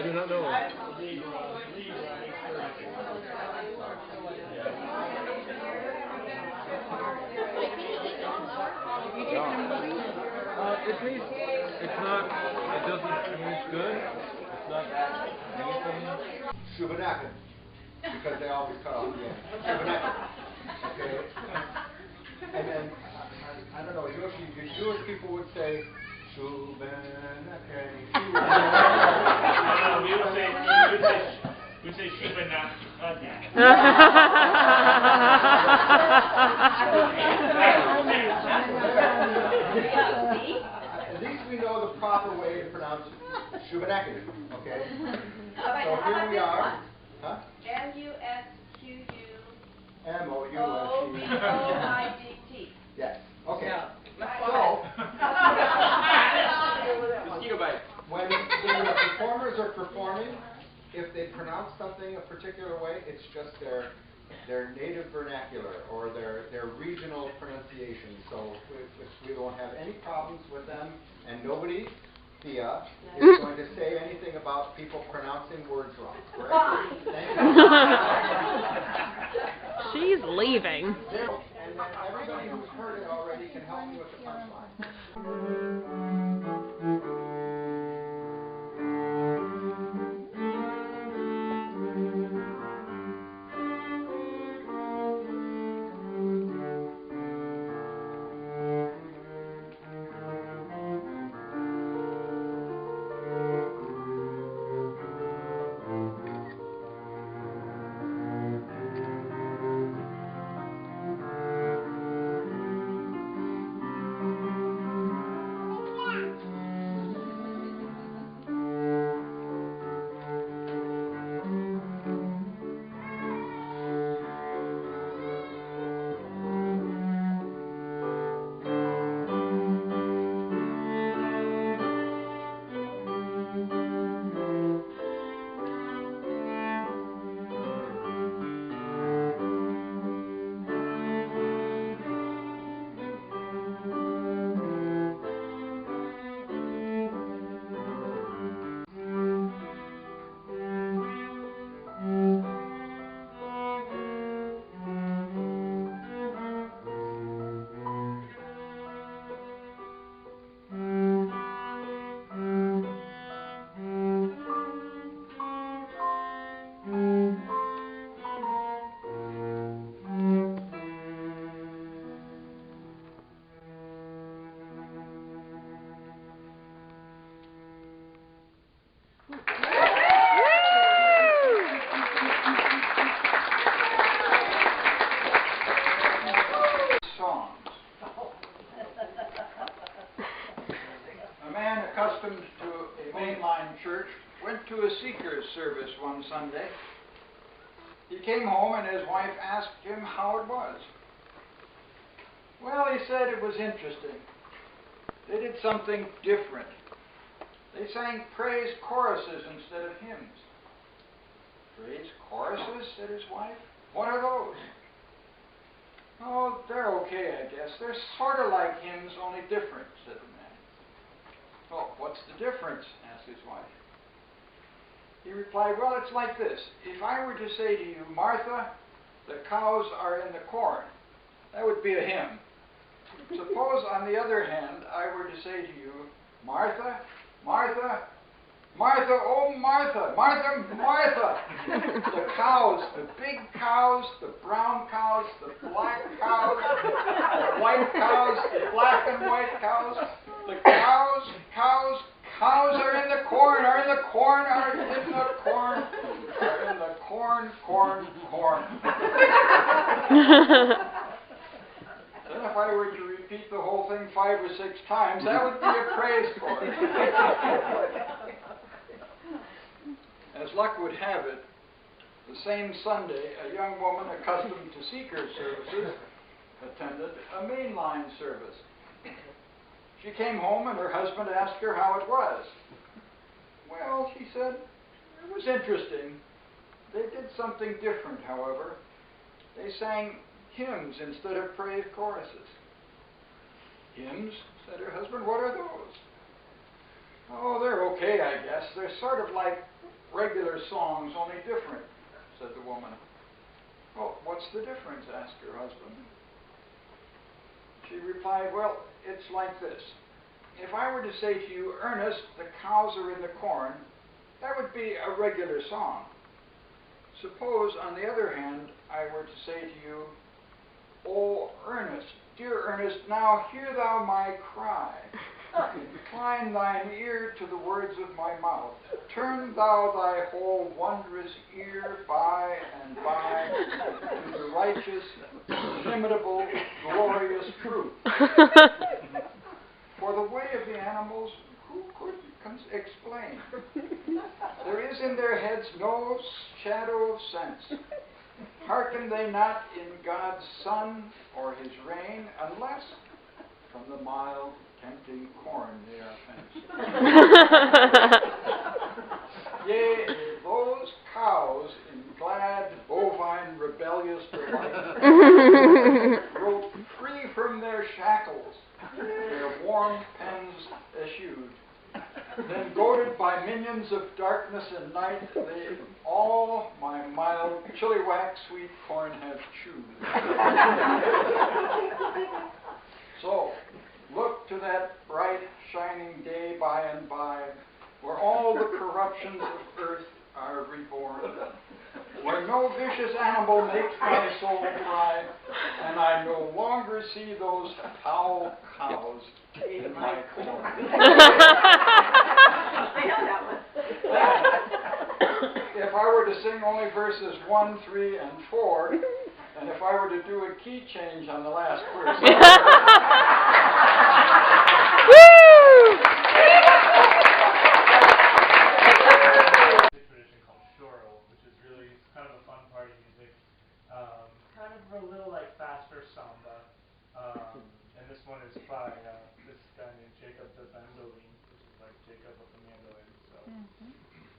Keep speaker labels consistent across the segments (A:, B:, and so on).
A: I do not know. It means it's not. It doesn't. I mean, it's good. It's not anything.
B: Shubanakan, because they always cut off the end. Shubanakan. Okay. And then I don't know. Usually, Jewish people would say Shubanakan.
C: We say Shubanakan.
B: At least we know the proper way to pronounce Shubanakan. Okay. So here we are. Huh?
D: M-U-S-Q-U.
B: M-O-U-S-E. Yes. Okay. So
A: Mosquito bite.
B: when the performers are performing, if they pronounce something a particular way, it's just their native vernacular or their regional pronunciation. So we won't have any problems with them, and nobody, Thea, is going to say anything about people pronouncing words wrong. Correct?
E: She's leaving.
B: And then everybody who's heard it already can help me with the punchline. Accustomed to a mainline church, went to a seeker's service one Sunday. He came home and his wife asked him how it was. Well, he said it was interesting. They did something different. They sang praise choruses instead of hymns. Praise choruses, said his wife. What are those? Oh, they're okay, I guess. They're sort of like hymns, only different, said the man. Oh, what's the difference? Asked his wife. He replied, well, it's like this. If I were to say to you, Martha, the cows are in the corn, that would be a hymn. Suppose, on the other hand, I were to say to you, Martha, Martha, Martha, oh Martha, Martha, Martha. The cows, the big cows, the brown cows, the black cows, the white cows, the black and white cows, the cows, cows, cows are in the corn, are in the corn, are in the corn, are in the corn, corn, corn. Then if I were to repeat the whole thing 5 or 6 times, that would be a praise chorus. As luck would have it, the same Sunday, a young woman accustomed to seeker services attended a mainline service. She came home and her husband asked her how it was. Well, she said, it was interesting. They did something different, however. They sang hymns instead of praise choruses. Hymns, said her husband, what are those? Oh, they're okay, I guess. They're sort of like regular songs, only different, said the woman. Well, what's the difference? Asked her husband. She replied, well, it's like this. If I were to say to you, Ernest, the cows are in the corn, that would be a regular song. Suppose, on the other hand, I were to say to you, O Ernest, dear Ernest, now hear thou my cry. Incline thine ear to the words of my mouth. Turn thou thy whole wondrous ear by and by to the righteous, inimitable, glorious truth. For the way of the animals, who could explain? There is in their heads no shadow of sense. Hearken they not in God's sun or his rain, unless from the mild, tempting corn they are fenced. Yea, those cows in glad, bovine, rebellious delight broke free from their shackles, their warm pens eschewed. Then, goaded by minions of darkness and night, they all my mild, chilly-wax sweet corn have chewed. So, look to that bright, shining day by and by, where all the corruptions of earth are reborn, where no vicious animal makes my soul cry, and I no longer see those foul cows in my corn.
D: I know that one.
B: If I were to sing only verses 1, 3, and 4, and if I were to do a key change on the last verse,
C: tradition called shoro, which is really kind of a fun party music, kind of a little like faster samba. And this one is by this guy named Jacob the Bandoline, which is like Jacob of the mandolin. So,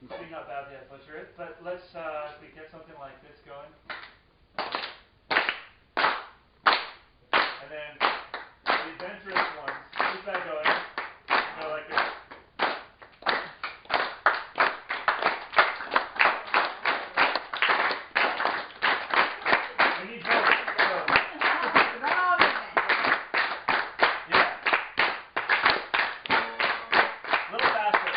C: maybe not badly I butcher it, but let's we get something like this going, and then the adventurous ones, keep that going. Go like this. We need both. Yeah. A little faster.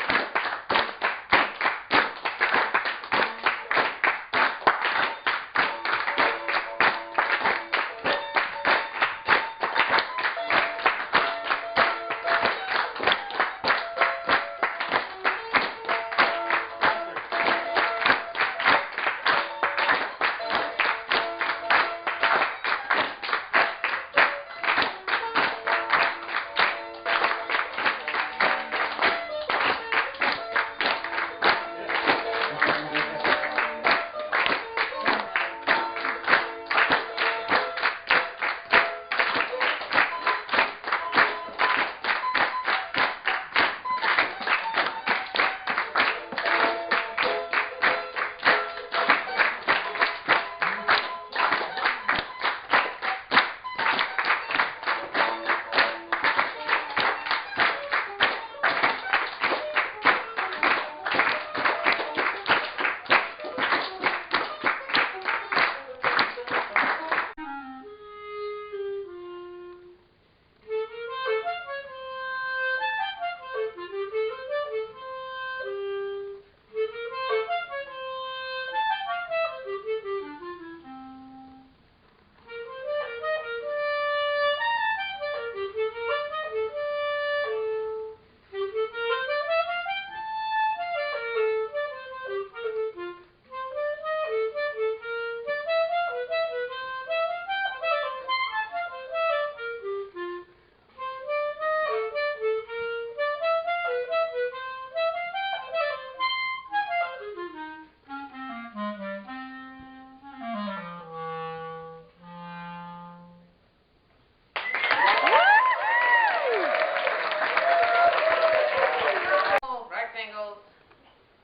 D: Rectangles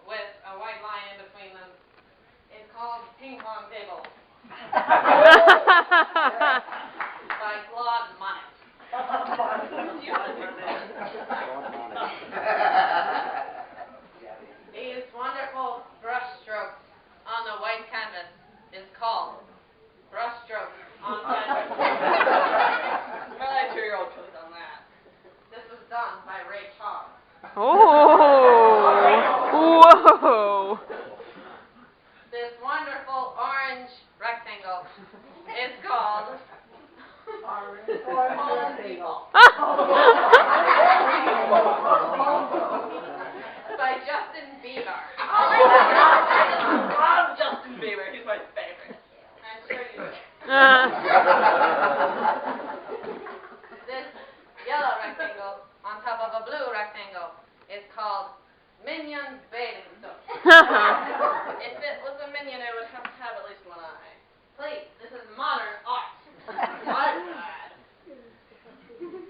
D: with a white line in between them. It's called ping pong table. By Claude Monet. These wonderful Justin Bieber.
F: I love Justin Bieber. He's my favorite.
D: I'm sure you do. This yellow rectangle on top of a blue rectangle is called Minion Bathing Suit. If it was a minion, it would have to have at least one eye. Please, this is modern art. Modern art.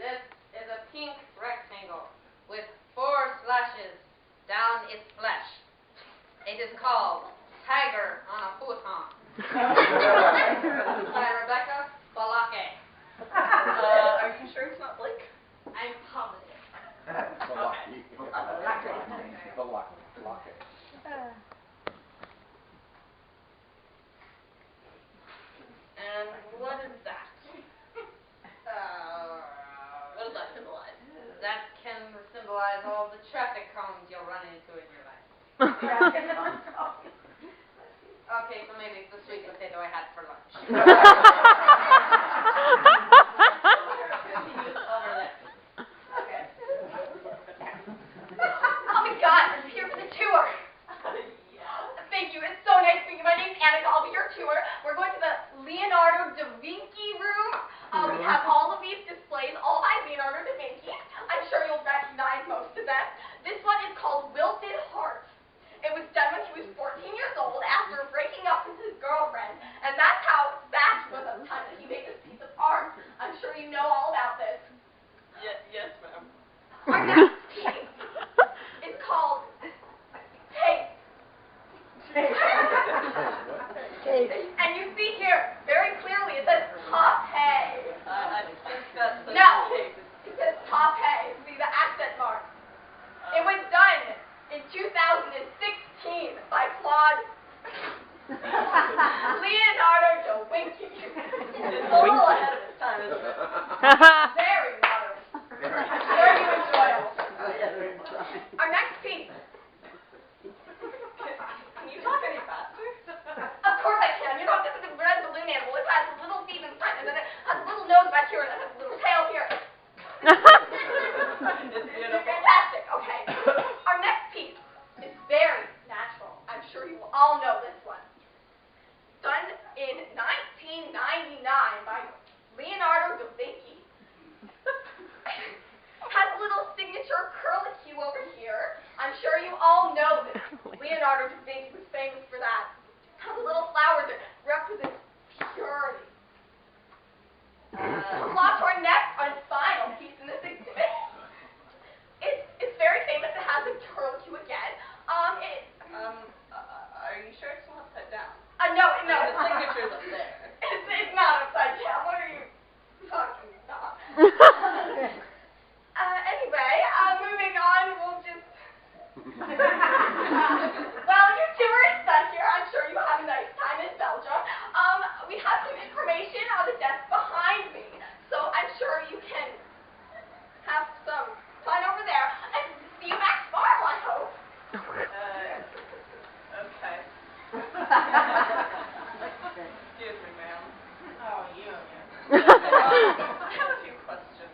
D: This is a pink rectangle with 4 slashes down its flesh. It is called Tiger on a Futon. By Rebecca Balake.
F: Are you sure it's not Blake?
D: I'm positive. And what is that? What does that symbolize? That can symbolize all the traffic cones you'll run into in your life. Okay, so maybe it's the sweet potato I had for lunch. Over there. Okay.
G: Oh my God, I'm here for the tour. Thank you. It's so nice meeting you. My name's Annika. I'll be your tour. We're going to the Leonardo da Vinci room. We have all of these displays, all by Leonardo da Vinci. I'm sure you'll recognize most of them. This one is called Wilted Heart. It was done when he was 14 years old after breaking up with his girlfriend, and that was the time that he made this piece of art. I'm sure you know all about this.
F: Yes, ma'am.
G: Our next piece is called Taste. And you see here, very clearly, it says top hay.
F: I think that's the
G: No,
F: case.
G: it says top hay. See the accent mark. It was done in 2016 by Claude Leonardo da Vinci.
F: It's a little ahead of its time, isn't it?
G: Very modern. I'm sure you enjoy it. Our next piece.
F: Can you talk any faster?
G: Of course I can. You know, this is a red balloon animal. It has little feet in front, and then it has a little nose back here, and it has a little tail here.
F: It's beautiful.
G: Fantastic. Okay. Our next piece is very natural. I'm sure you all know this one. Done in 1999 by Leonardo da Vinci. Has a little signature curlicue over here. I'm sure you all know this. Leonardo da Vinci was famous for that. Has a little flower that represents purity. Clock to our next and final piece in this exhibit. It's very famous. It has a curlicue again.
F: Are you sure it's not upside down?
G: No.
F: The signature's up there.
G: It's not upside down. What are you talking about? Anyway, moving on, we'll just... Well, your tour is done here. I'm sure you have a nice time in Belgium. We have some information on the desk behind me, so I'm sure you can have some fun over there. And see you back tomorrow, I hope.
F: Okay. Excuse me, ma'am.
D: Oh, you.
F: I have a few questions.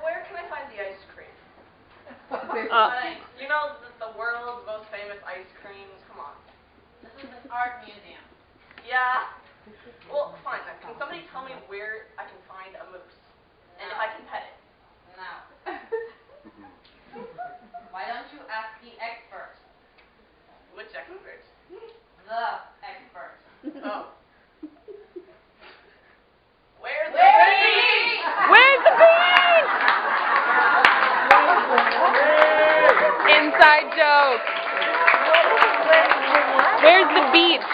F: Where can I find the ice cream? You know the world's most famous ice creams? Come on.
D: This is an art museum.
F: Yeah. Well, fine then. Can somebody tell me where I can find a moose? And if I can pet it?
D: Now, why don't you ask the expert?
F: Which expert?
D: The expert.
F: Oh. Where's the
D: Where's the
F: beach?
E: Where's the beach? Inside joke. Where's the beach?